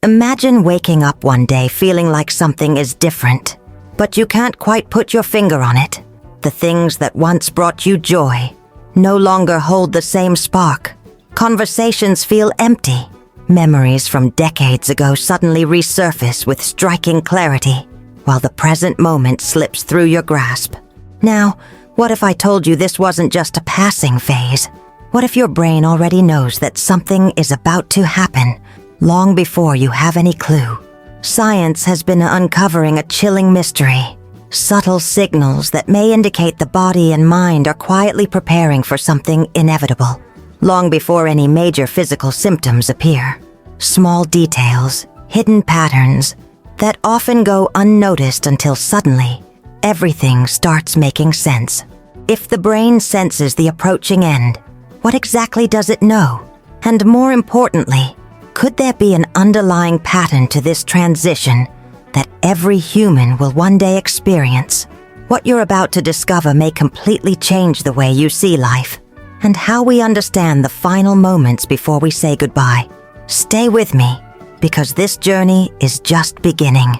Imagine waking up one day feeling like something is different, but you can't quite put your finger on it. The things that once brought you joy no longer hold the same spark. Conversations feel empty. Memories from decades ago suddenly resurface with striking clarity, while the present moment slips through your grasp. Now, what if I told you this wasn't just a passing phase? What if your brain already knows that something is about to happen long before you have any clue? Science has been uncovering a chilling mystery. Subtle signals that may indicate the body and mind are quietly preparing for something inevitable, long before any major physical symptoms appear. Small details, hidden patterns, that often go unnoticed until suddenly, everything starts making sense. If the brain senses the approaching end, what exactly does it know? And more importantly, could there be an underlying pattern to this transition that every human will one day experience? What you're about to discover may completely change the way you see life and how we understand the final moments before we say goodbye. Stay with me, because this journey is just beginning.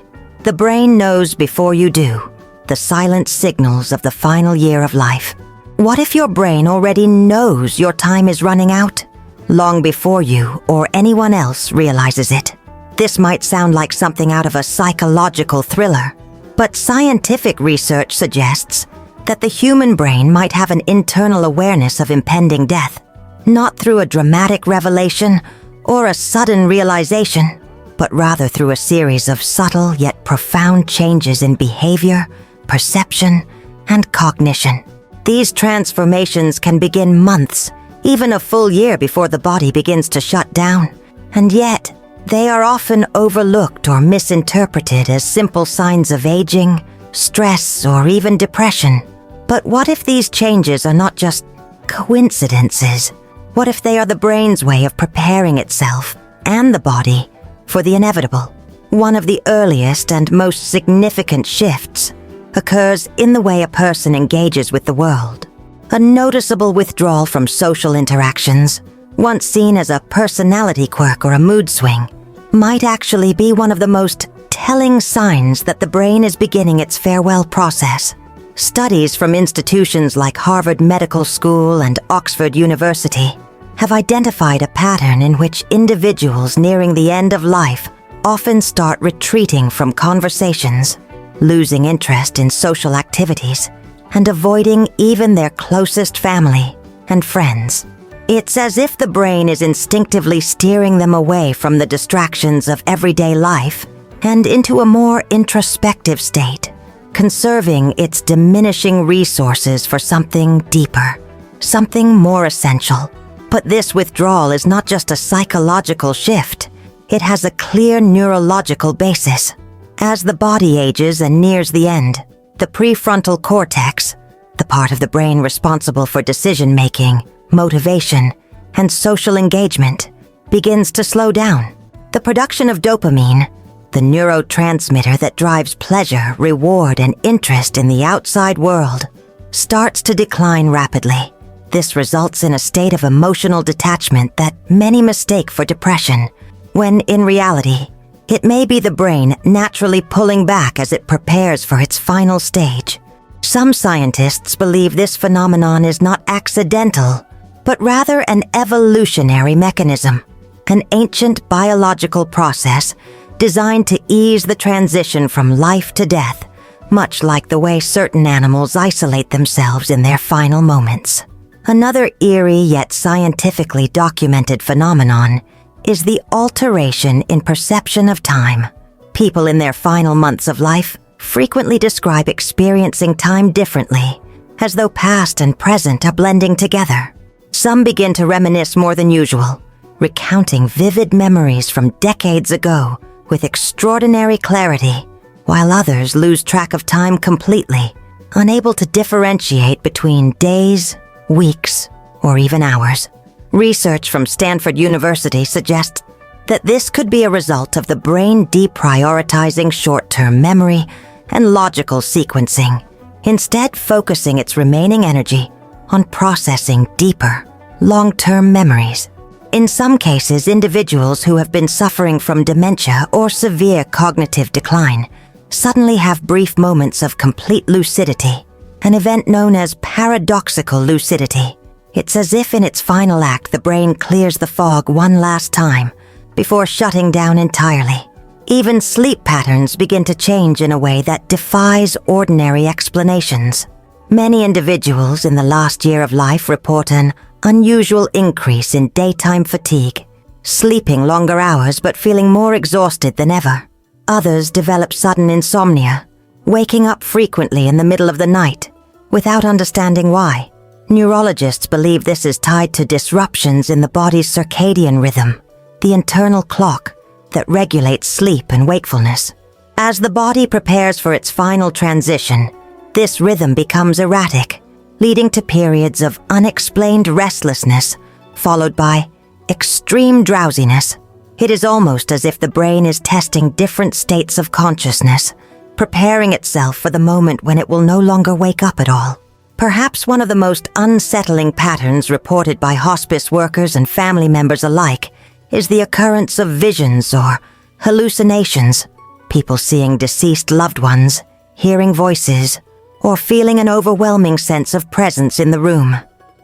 The brain knows before you do, the silent signals of the final year of life. What if your brain already knows your time is running out, long before you or anyone else realizes it? This might sound like something out of a psychological thriller, but scientific research suggests that the human brain might have an internal awareness of impending death, not through a dramatic revelation or a sudden realization, but rather through a series of subtle yet profound changes in behavior, perception, and cognition. These transformations can begin months, even a full year before the body begins to shut down, and yet they are often overlooked or misinterpreted as simple signs of aging, stress, or even depression. But what if these changes are not just coincidences? What if they are the brain's way of preparing itself and the body for the inevitable? One of the earliest and most significant shifts occurs in the way a person engages with the world. A noticeable withdrawal from social interactions, once seen as a personality quirk or a mood swing, might actually be one of the most telling signs that the brain is beginning its farewell process. Studies from institutions like Harvard Medical School and Oxford University have identified a pattern in which individuals nearing the end of life often start retreating from conversations, losing interest in social activities, and avoiding even their closest family and friends. It's as if the brain is instinctively steering them away from the distractions of everyday life and into a more introspective state, conserving its diminishing resources for something deeper, something more essential. But this withdrawal is not just a psychological shift. It has a clear neurological basis. As the body ages and nears the end, the prefrontal cortex, the part of the brain responsible for decision-making, motivation, and social engagement, begins to slow down. The production of dopamine, the neurotransmitter that drives pleasure, reward, and interest in the outside world, starts to decline rapidly. This results in a state of emotional detachment that many mistake for depression, when in reality, it may be the brain naturally pulling back as it prepares for its final stage. Some scientists believe this phenomenon is not accidental, but rather an evolutionary mechanism, an ancient biological process designed to ease the transition from life to death, much like the way certain animals isolate themselves in their final moments. Another eerie yet scientifically documented phenomenon is the alteration in perception of time. People in their final months of life frequently describe experiencing time differently, as though past and present are blending together. Some begin to reminisce more than usual, recounting vivid memories from decades ago with extraordinary clarity, while others lose track of time completely, unable to differentiate between days, weeks, or even hours. Research from Stanford University suggests that this could be a result of the brain deprioritizing short-term memory and logical sequencing, instead focusing its remaining energy on processing deeper, long-term memories. In some cases, individuals who have been suffering from dementia or severe cognitive decline suddenly have brief moments of complete lucidity, an event known as paradoxical lucidity. It's as if in its final act the brain clears the fog one last time before shutting down entirely. Even sleep patterns begin to change in a way that defies ordinary explanations. Many individuals in the last year of life report an unusual increase in daytime fatigue, sleeping longer hours but feeling more exhausted than ever. Others develop sudden insomnia, waking up frequently in the middle of the night without understanding why. Neurologists believe this is tied to disruptions in the body's circadian rhythm, the internal clock that regulates sleep and wakefulness. As the body prepares for its final transition, this rhythm becomes erratic, leading to periods of unexplained restlessness, followed by extreme drowsiness. It is almost as if the brain is testing different states of consciousness, preparing itself for the moment when it will no longer wake up at all. Perhaps one of the most unsettling patterns reported by hospice workers and family members alike is the occurrence of visions or hallucinations, people seeing deceased loved ones, hearing voices, or feeling an overwhelming sense of presence in the room.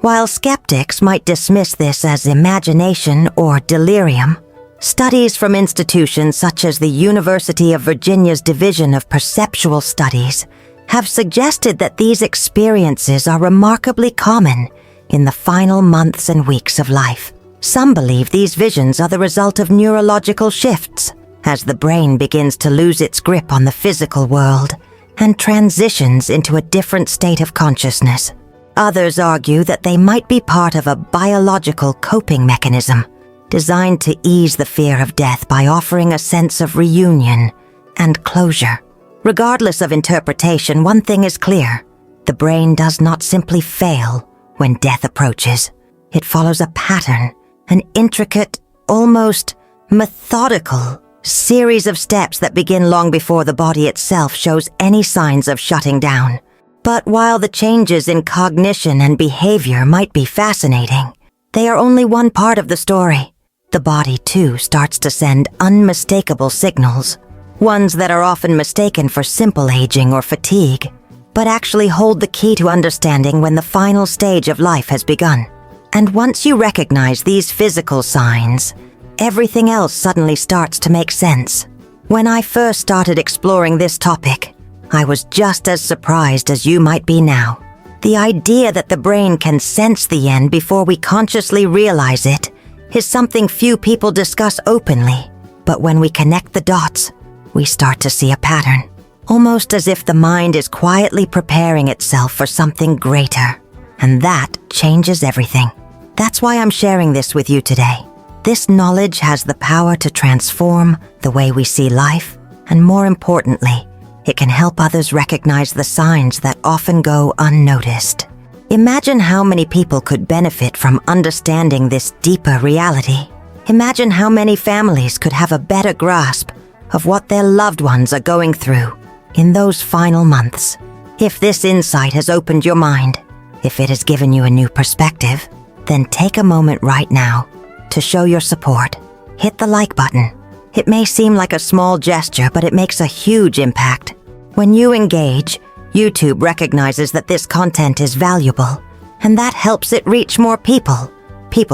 While skeptics might dismiss this as imagination or delirium, studies from institutions such as the University of Virginia's Division of Perceptual Studies have suggested that these experiences are remarkably common in the final months and weeks of life. Some believe these visions are the result of neurological shifts as the brain begins to lose its grip on the physical world and transitions into a different state of consciousness. Others argue that they might be part of a biological coping mechanism designed to ease the fear of death by offering a sense of reunion and closure. Regardless of interpretation, one thing is clear: the brain does not simply fail when death approaches. It follows a pattern, an intricate, almost methodical series of steps that begin long before the body itself shows any signs of shutting down. But while the changes in cognition and behavior might be fascinating, they are only one part of the story. The body, too, starts to send unmistakable signals, ones that are often mistaken for simple aging or fatigue, but actually hold the key to understanding when the final stage of life has begun. And once you recognize these physical signs, everything else suddenly starts to make sense. When I first started exploring this topic, I was just as surprised as you might be now. The idea that the brain can sense the end before we consciously realize it is something few people discuss openly. But when we connect the dots, we start to see a pattern, almost as if the mind is quietly preparing itself for something greater. And that changes everything. That's why I'm sharing this with you today. This knowledge has the power to transform the way we see life, and more importantly, it can help others recognize the signs that often go unnoticed. Imagine how many people could benefit from understanding this deeper reality. Imagine how many families could have a better grasp of what their loved ones are going through in those final months. If this insight has opened your mind, if it has given you a new perspective, then take a moment right now to show your support. Hit the like button. It may seem like a small gesture, but it makes a huge impact. When you engage, YouTube recognizes that this content is valuable, and that helps it reach more people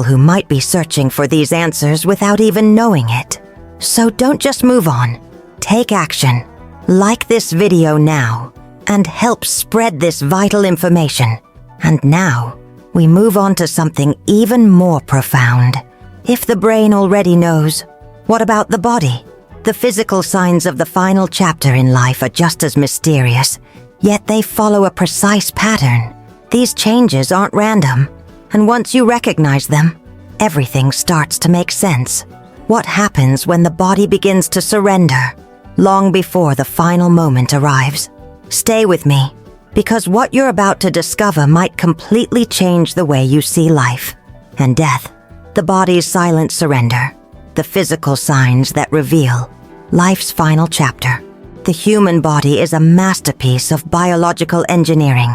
who might be searching for these answers without even knowing it. So don't just move on. Take action. Like this video now, and help spread this vital information. And now, we move on to something even more profound. If the brain already knows, what about the body? The physical signs of the final chapter in life are just as mysterious, yet they follow a precise pattern. These changes aren't random, and once you recognize them, everything starts to make sense. What happens when the body begins to surrender, long before the final moment arrives? Stay with me, because what you're about to discover might completely change the way you see life and death. The body's silent surrender, the physical signs that reveal life's final chapter. The human body is a masterpiece of biological engineering,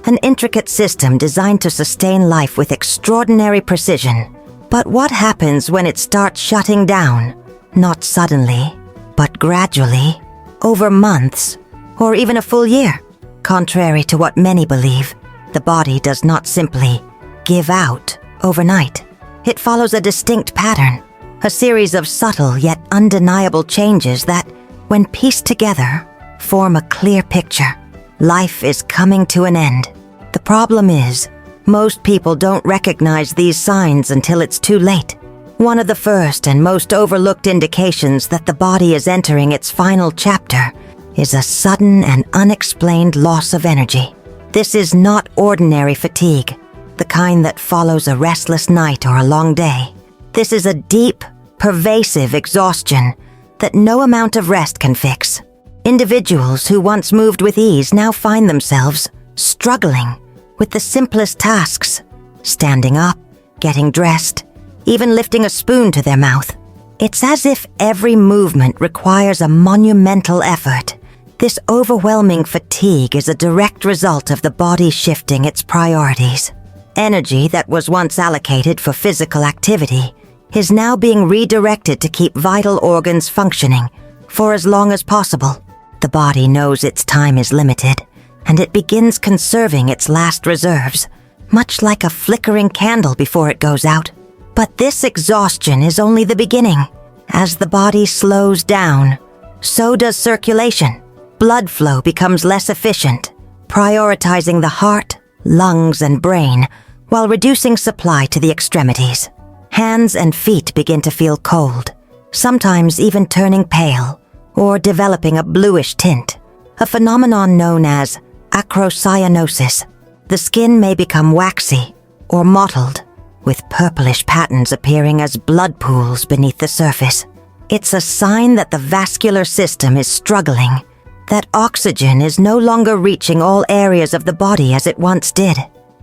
an intricate system designed to sustain life with extraordinary precision. But what happens when it starts shutting down? Not suddenly, but gradually, over months, or even a full year. Contrary to what many believe, the body does not simply give out overnight. It follows a distinct pattern, a series of subtle yet undeniable changes that, when pieced together, form a clear picture. Life is coming to an end. The problem is, most people don't recognize these signs until it's too late. One of the first and most overlooked indications that the body is entering its final chapter is a sudden and unexplained loss of energy. This is not ordinary fatigue, the kind that follows a restless night or a long day. This is a deep, pervasive exhaustion that no amount of rest can fix. Individuals who once moved with ease now find themselves struggling with the simplest tasks, standing up, getting dressed, even lifting a spoon to their mouth. It's as if every movement requires a monumental effort. This overwhelming fatigue is a direct result of the body shifting its priorities. Energy that was once allocated for physical activity is now being redirected to keep vital organs functioning for as long as possible. The body knows its time is limited, and it begins conserving its last reserves, much like a flickering candle before it goes out. But this exhaustion is only the beginning. As the body slows down, so does circulation. Blood flow becomes less efficient, prioritizing the heart, lungs, and brain, while reducing supply to the extremities. Hands and feet begin to feel cold, sometimes even turning pale, or developing a bluish tint, a phenomenon known as acrocyanosis. The skin may become waxy or mottled, with purplish patterns appearing as blood pools beneath the surface. It's a sign that the vascular system is struggling, that oxygen is no longer reaching all areas of the body as it once did.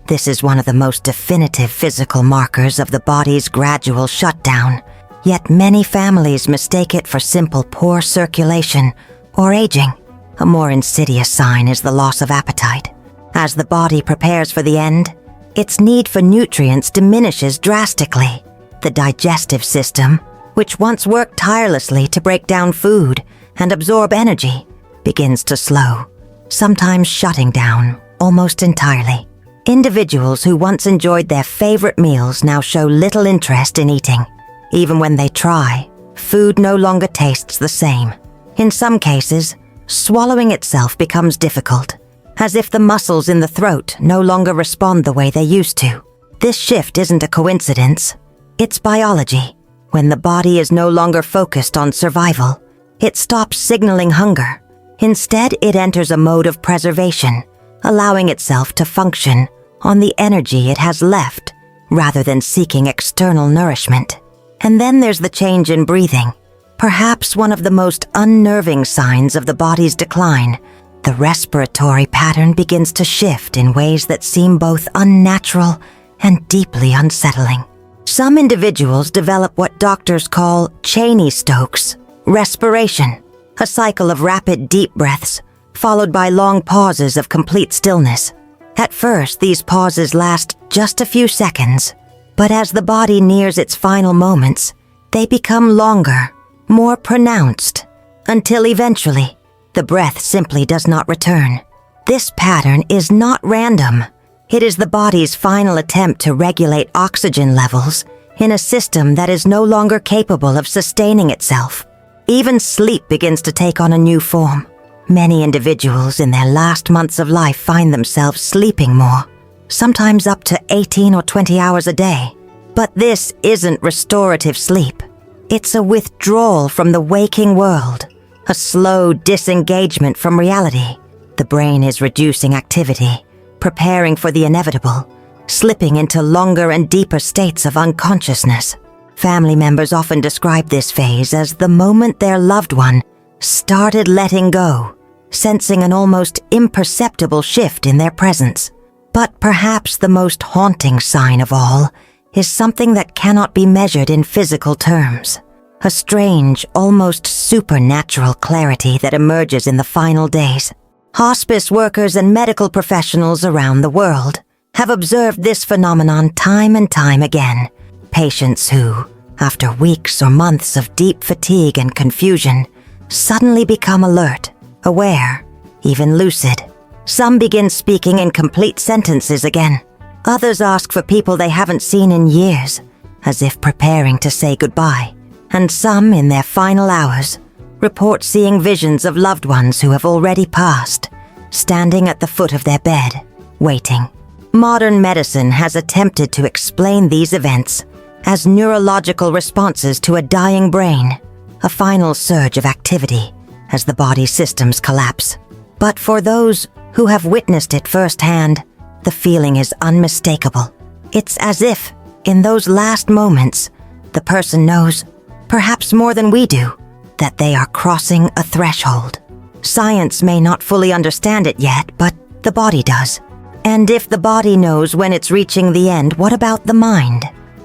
This is one of the most definitive physical markers of the body's gradual shutdown, yet many families mistake it for simple poor circulation or aging. A more insidious sign is the loss of appetite. As the body prepares for the end, its need for nutrients diminishes drastically. The digestive system, which once worked tirelessly to break down food and absorb energy, begins to slow, sometimes shutting down almost entirely. Individuals who once enjoyed their favorite meals now show little interest in eating. Even when they try, food no longer tastes the same. In some cases, swallowing itself becomes difficult, as if the muscles in the throat no longer respond the way they used to. This shift isn't a coincidence. It's biology. When the body is no longer focused on survival, it stops signaling hunger. Instead, it enters a mode of preservation, allowing itself to function on the energy it has left rather than seeking external nourishment. And then there's the change in breathing, perhaps one of the most unnerving signs of the body's decline. The respiratory pattern begins to shift in ways that seem both unnatural and deeply unsettling. Some individuals develop what doctors call Cheney-Stokes respiration, a cycle of rapid deep breaths, followed by long pauses of complete stillness. At first, these pauses last just a few seconds, but as the body nears its final moments, they become longer, more pronounced, until eventually, the breath simply does not return. This pattern is not random. It is the body's final attempt to regulate oxygen levels in a system that is no longer capable of sustaining itself. Even sleep begins to take on a new form. Many individuals in their last months of life find themselves sleeping more, sometimes up to 18 or 20 hours a day. But this isn't restorative sleep. It's a withdrawal from the waking world, a slow disengagement from reality. The brain is reducing activity, preparing for the inevitable, slipping into longer and deeper states of unconsciousness. Family members often describe this phase as the moment their loved one started letting go, sensing an almost imperceptible shift in their presence. But perhaps the most haunting sign of all is something that cannot be measured in physical terms. A strange, almost supernatural clarity that emerges in the final days. Hospice workers and medical professionals around the world have observed this phenomenon time and time again. patients who, after weeks or months of deep fatigue and confusion, suddenly become alert, aware, even lucid. Some begin speaking in complete sentences again. Others ask for people they haven't seen in years, as if preparing to say goodbye. And some, in their final hours, report seeing visions of loved ones who have already passed, standing at the foot of their bed, waiting. Modern medicine has attempted to explain these events as neurological responses to a dying brain, a final surge of activity as the body's systems collapse. But for those who have witnessed it firsthand, the feeling is unmistakable. It's as if, in those last moments, the person knows, perhaps more than we do, that they are crossing a threshold. Science may not fully understand it yet, but the body does. And if the body knows when it's reaching the end, what about the mind?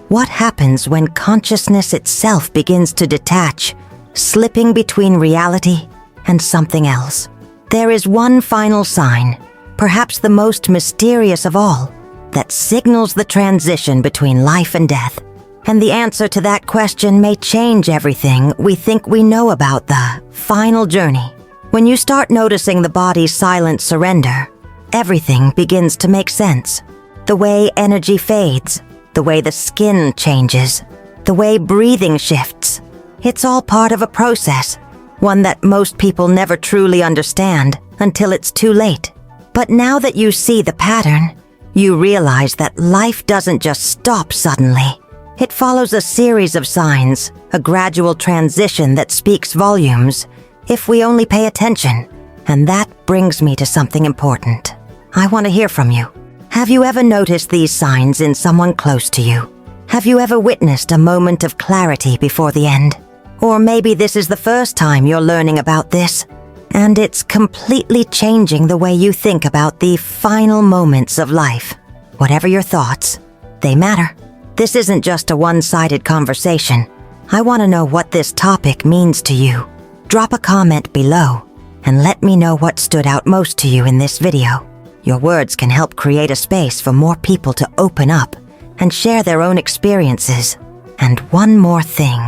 What happens when consciousness itself begins to detach, slipping between reality and something else? There is one final sign, perhaps the most mysterious of all, that signals the transition between life and death. And the answer to that question may change everything we think we know about the final journey. When you start noticing the body's silent surrender, everything begins to make sense. The way energy fades, the way the skin changes, the way breathing shifts. It's all part of a process, one that most people never truly understand until it's too late. But now that you see the pattern, you realize that life doesn't just stop suddenly. It follows a series of signs, a gradual transition that speaks volumes, if we only pay attention. And that brings me to something important. I want to hear from you. Have you ever noticed these signs in someone close to you? Have you ever witnessed a moment of clarity before the end? Or maybe this is the first time you're learning about this, and it's completely changing the way you think about the final moments of life. Whatever your thoughts, they matter. This isn't just a one-sided conversation. I want to know what this topic means to you. Drop a comment below and let me know what stood out most to you in this video. Your words can help create a space for more people to open up and share their own experiences. And one more thing.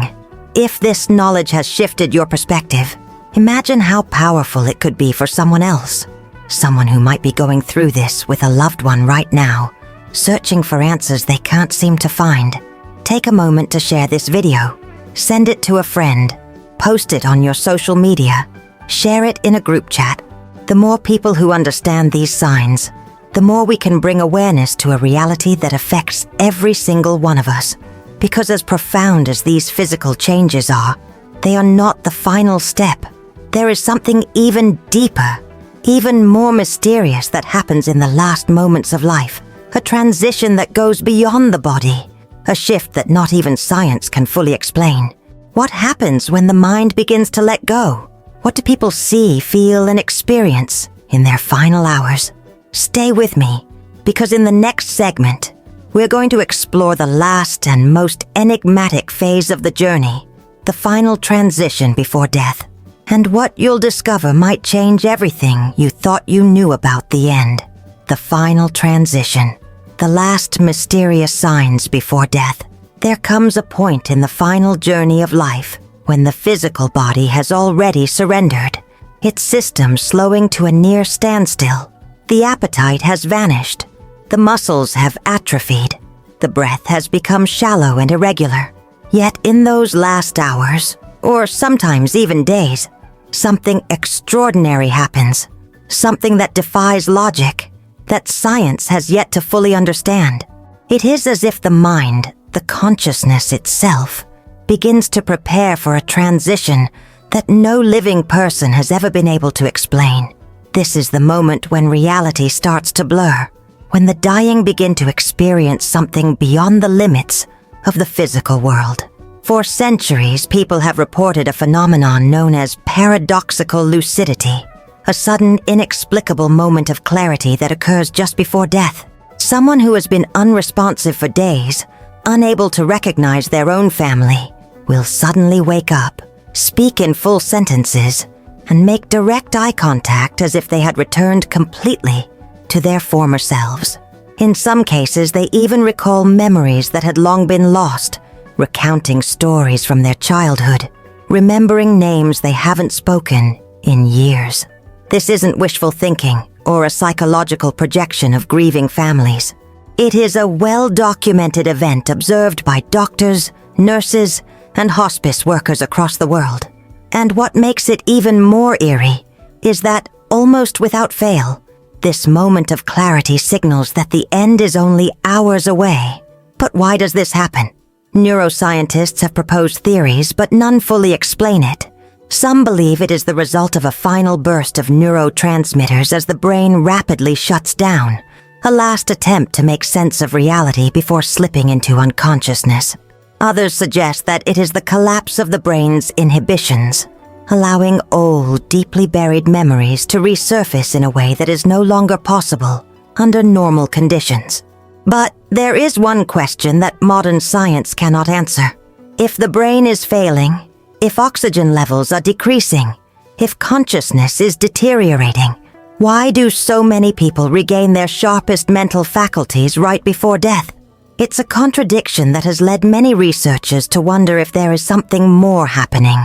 If this knowledge has shifted your perspective, imagine how powerful it could be for someone else. Someone who might be going through this with a loved one right now, searching for answers they can't seem to find. Take a moment to share this video. Send it to a friend. Post it on your social media. Share it in a group chat. The more people who understand these signs, the more we can bring awareness to a reality that affects every single one of us. Because as profound as these physical changes are, they are not the final step. There is something even deeper, even more mysterious that happens in the last moments of life. A transition that goes beyond the body. A shift that not even science can fully explain. What happens when the mind begins to let go? What do people see, feel, and experience in their final hours? Stay with me, because in the next segment, we're going to explore the last and most enigmatic phase of the journey, the final transition before death. And what you'll discover might change everything you thought you knew about the end. The final transition. The last mysterious signs before death. There comes a point in the final journey of life when the physical body has already surrendered, its systems slowing to a near standstill. The appetite has vanished. The muscles have atrophied. The breath has become shallow and irregular. Yet in those last hours, or sometimes even days, something extraordinary happens. Something that defies logic, that science has yet to fully understand. It is as if the mind, the consciousness itself, begins to prepare for a transition that no living person has ever been able to explain. This is the moment when reality starts to blur, when the dying begin to experience something beyond the limits of the physical world. For centuries, people have reported a phenomenon known as paradoxical lucidity, a sudden, inexplicable moment of clarity that occurs just before death. Someone who has been unresponsive for days, unable to recognize their own family, will suddenly wake up, speak in full sentences, and make direct eye contact as if they had returned completely to their former selves. In some cases, they even recall memories that had long been lost, recounting stories from their childhood, remembering names they haven't spoken in years. This isn't wishful thinking or a psychological projection of grieving families. It is a well-documented event observed by doctors, nurses, and hospice workers across the world. And what makes it even more eerie is that, almost without fail, this moment of clarity signals that the end is only hours away. But why does this happen? Neuroscientists have proposed theories, but none fully explain it. Some believe it is the result of a final burst of neurotransmitters as the brain rapidly shuts down, a last attempt to make sense of reality before slipping into unconsciousness. Others suggest that it is the collapse of the brain's inhibitions, allowing old, deeply buried memories to resurface in a way that is no longer possible under normal conditions. But there is one question that modern science cannot answer. If the brain is failing, if oxygen levels are decreasing, if consciousness is deteriorating, why do so many people regain their sharpest mental faculties right before death? It's a contradiction that has led many researchers to wonder if there is something more happening.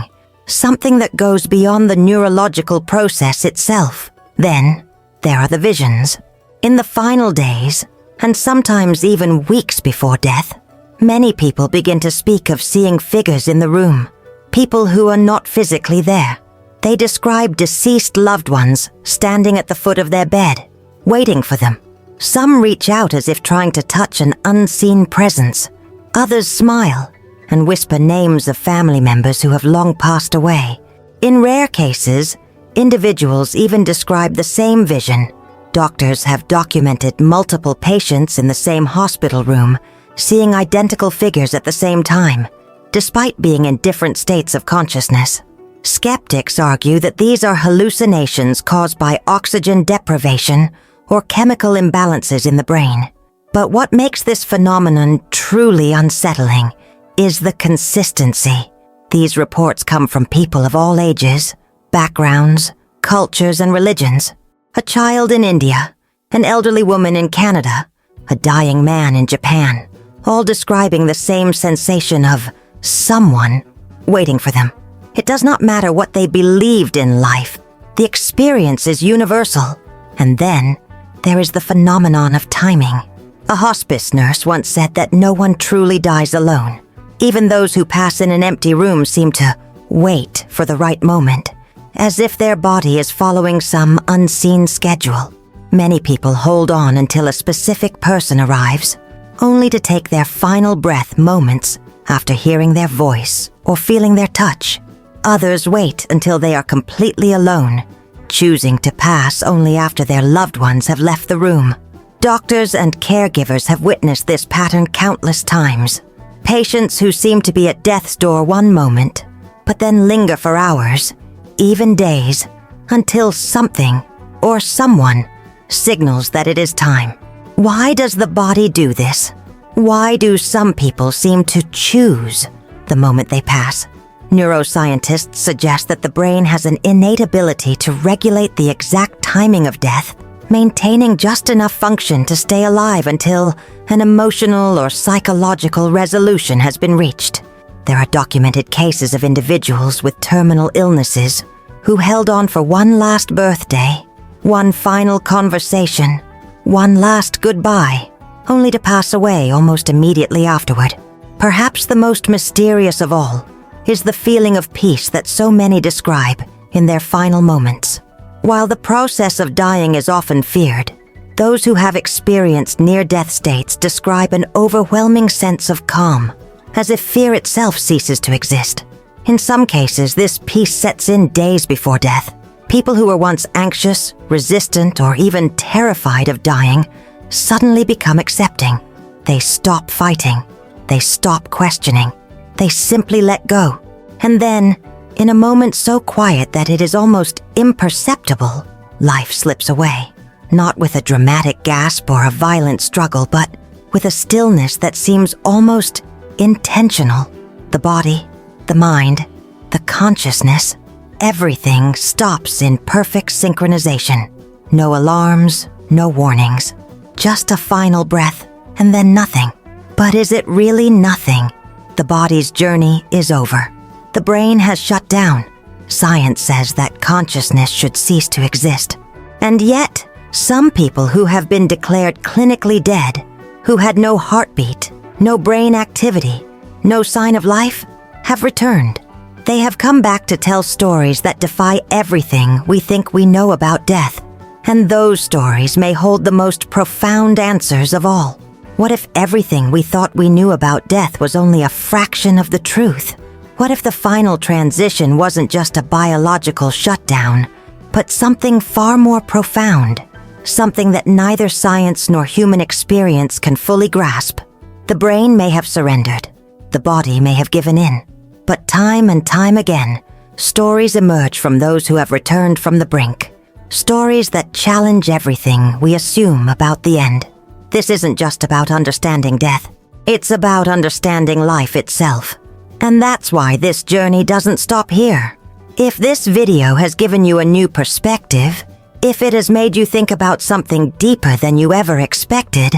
Something that goes beyond the neurological process itself. Then, there are the visions. In the final days, and sometimes even weeks before death, many people begin to speak of seeing figures in the room, people who are not physically there. They describe deceased loved ones standing at the foot of their bed, waiting for them. Some reach out as if trying to touch an unseen presence. Others smile and whisper names of family members who have long passed away. In rare cases, individuals even describe the same vision. Doctors have documented multiple patients in the same hospital room, seeing identical figures at the same time, despite being in different states of consciousness. Skeptics argue that these are hallucinations caused by oxygen deprivation or chemical imbalances in the brain. But what makes this phenomenon truly unsettling is the consistency. These reports come from people of all ages, backgrounds, cultures, and religions. A child in India, an elderly woman in Canada, a dying man in Japan, all describing the same sensation of someone waiting for them. It does not matter what they believed in life. The experience is universal. And then, there is the phenomenon of timing. A hospice nurse once said that no one truly dies alone. Even those who pass in an empty room seem to wait for the right moment, as if their body is following some unseen schedule. Many people hold on until a specific person arrives, only to take their final breath moments after hearing their voice or feeling their touch. Others wait until they are completely alone, choosing to pass only after their loved ones have left the room. Doctors and caregivers have witnessed this pattern countless times. Patients who seem to be at death's door one moment, but then linger for hours, even days, until something or someone signals that it is time. Why does the body do this? Why do some people seem to choose the moment they pass? Neuroscientists suggest that the brain has an innate ability to regulate the exact timing of death, maintaining just enough function to stay alive until an emotional or psychological resolution has been reached. There are documented cases of individuals with terminal illnesses who held on for one last birthday, one final conversation, one last goodbye, only to pass away almost immediately afterward. Perhaps the most mysterious of all is the feeling of peace that so many describe in their final moments. While the process of dying is often feared, those who have experienced near-death states describe an overwhelming sense of calm, as if fear itself ceases to exist. In some cases, this peace sets in days before death. People who were once anxious, resistant, or even terrified of dying suddenly become accepting. They stop fighting. They stop questioning. They simply let go. And then, in a moment so quiet that it is almost imperceptible, life slips away. Not with a dramatic gasp or a violent struggle, but with a stillness that seems almost intentional. The body, the mind, the consciousness, everything stops in perfect synchronization. No alarms, no warnings. just a final breath, and then nothing. But is it really nothing? The body's journey is over. The brain has shut down. Science says that consciousness should cease to exist. And yet, some people who have been declared clinically dead, who had no heartbeat, no brain activity, no sign of life, have returned. They have come back to tell stories that defy everything we think we know about death. And those stories may hold the most profound answers of all. What if everything we thought we knew about death was only a fraction of the truth? What if the final transition wasn't just a biological shutdown, but something far more profound? Something that neither science nor human experience can fully grasp. The brain may have surrendered. The body may have given in. But time and time again, stories emerge from those who have returned from the brink. Stories that challenge everything we assume about the end. This isn't just about understanding death. It's about understanding life itself. And that's why this journey doesn't stop here. If this video has given you a new perspective, if it has made you think about something deeper than you ever expected,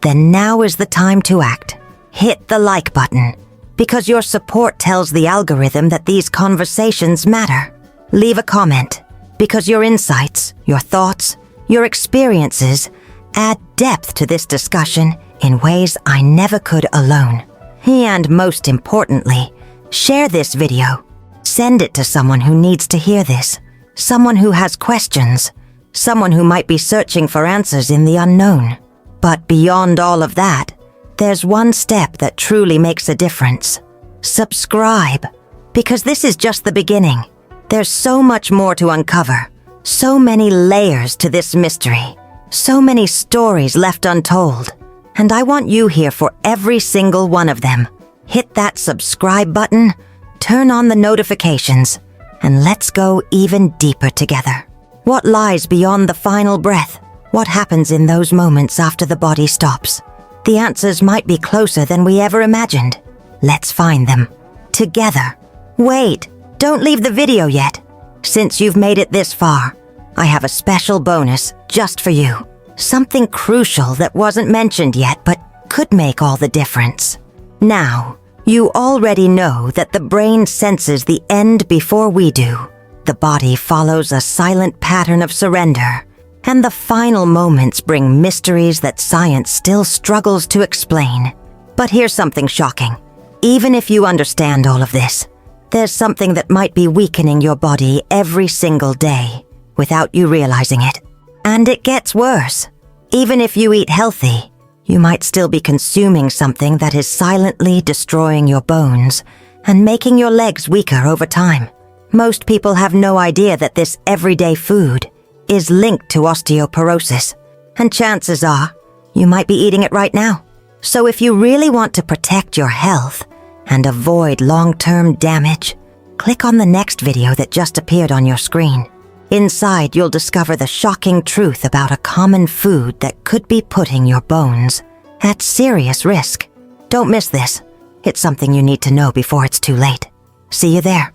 then now is the time to act. Hit the like button, because your support tells the algorithm that these conversations matter. Leave a comment, because your insights, your thoughts, your experiences add depth to this discussion in ways I never could alone. And most importantly, share this video. Send it to someone who needs to hear this, someone who has questions, someone who might be searching for answers in the unknown. But beyond all of that, there's one step that truly makes a difference. Subscribe, because this is just the beginning. There's so much more to uncover, so many layers to this mystery, so many stories left untold, and I want you here for every single one of them. Hit that subscribe button, turn on the notifications, and let's go even deeper together. What lies beyond the final breath? What happens in those moments after the body stops? The answers might be closer than we ever imagined. Let's find them. Together. Wait, don't leave the video yet. Since you've made it this far, I have a special bonus just for you. Something crucial that wasn't mentioned yet but could make all the difference. Now, you already know that the brain senses the end before we do. The body follows a silent pattern of surrender. And the final moments bring mysteries that science still struggles to explain. But here's something shocking. Even if you understand all of this, there's something that might be weakening your body every single day without you realizing it. And it gets worse. Even if you eat healthy, you might still be consuming something that is silently destroying your bones and making your legs weaker over time. Most people have no idea that this everyday food is linked to osteoporosis, and chances are you might be eating it right now. So if you really want to protect your health and avoid long-term damage, click on the next video that just appeared on your screen. Inside, you'll discover the shocking truth about a common food that could be putting your bones at serious risk. Don't miss this. It's something you need to know before it's too late. See you there.